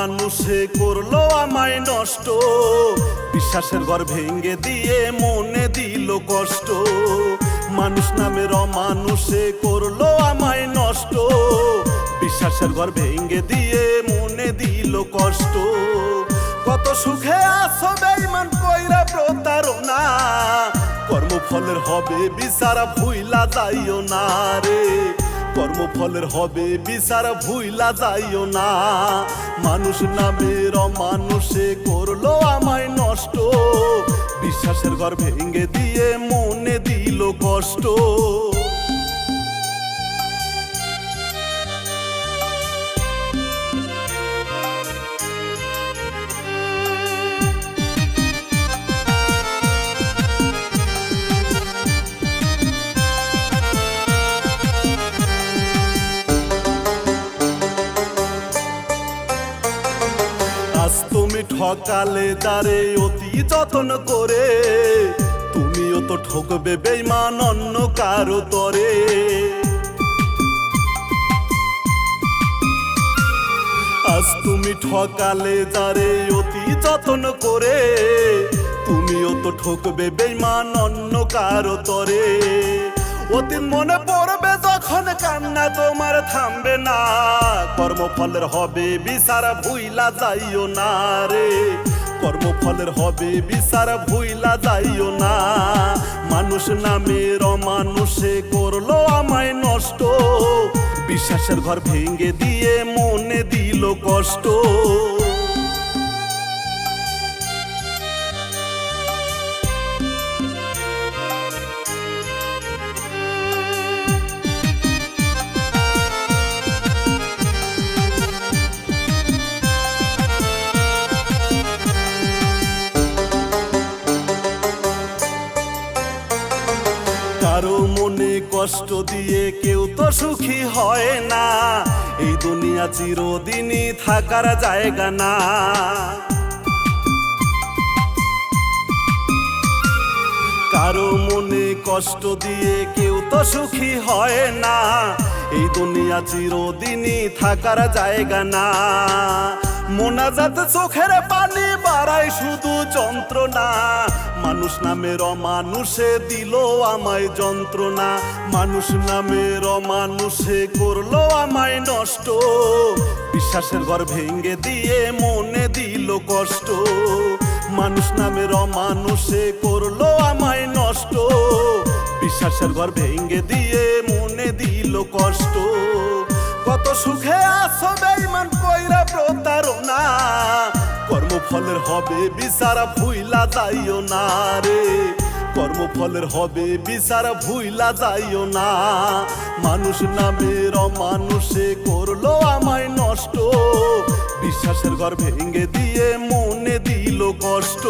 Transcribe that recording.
অমানুষে করলো আমায় নষ্ট, বিশ্বাসের ঘর ভেঙে দিয়ে মনে দিল কষ্ট। মানুষ নামের অমানুষে করলো আমায় নষ্ট, বিশ্বাসের ঘর ভেঙে দিয়ে মনে দিল কষ্ট। কত সুখে আছো বেঈমান কইরা প্রতারণা, কর্মফলের হবে বিচার ভুইলা যাইও না রে, কর্মফলের হবে বিচার ভুইলা যাইও না। মানুষ নামের অমানুষে করলো আমায় নষ্ট, বিশ্বাসের ঘর ভেঙে দিয়ে মনে দিল কষ্ট। আজ তুমি ঠকালে যারে অতি যত্ন করে, তুমিও তো ঠকবে বেঈমান অন্য কারো তরে। আজ তুমি ঠকালে যারে অতি যত্ন করে, তুমিও তো ঠকবে বেঈমান অন্য কারো তরে। অতীত মনে পড়বে যখন কান্না তোমার থামবে না, কর্মফলের হবে বিচার ভুইলা যাইও না রে, কর্মফলের হবে বিচার ভুইলা যাইও না। মানুষ নামের অমানুষে করলো আমায় নষ্ট, বিশ্বাসের ঘর ভেঙে দিয়ে মনে দিল কষ্ট। কারো মনে কষ্ট দিয়ে কেউ তো সুখী হয় না, এই দুনিয়া চিরদিনই থাকার জায়গা না। কারো মনে কষ্ট দিয়ে কেউ তো সুখী হয় না, এই দুনিয়া চিরদিনই থাকার জায়গা না। মোনাজাত চোখের পানি বাড়ায় শুধু যন্ত্রণা, মানুষ নামের অমানুষে দিল আমায় যন্ত্রণা। মানুষ নামের অমানুষে করলো আমায় নষ্ট, বিশ্বাসের ঘর ভেঙে দিয়ে মনে দিল কষ্ট। মানুষ নামের অমানুষে করলো আমায় নষ্ট, বিশ্বাসের ঘর ভেঙে দিয়ে মনে দিল কষ্ট। কত সুখে আছো বেঈমান কইরা প্রতারণা, কর্মফলের হবে বিচার ভুইলা যাইও না রে, কর্মফলের হবে বিচার ভুইলা যাইও না। মানুষ নামের অমানুষে করলো আমায় নষ্ট, বিশ্বাসের ঘর ভেঙে দিয়ে মনে দিল কষ্ট।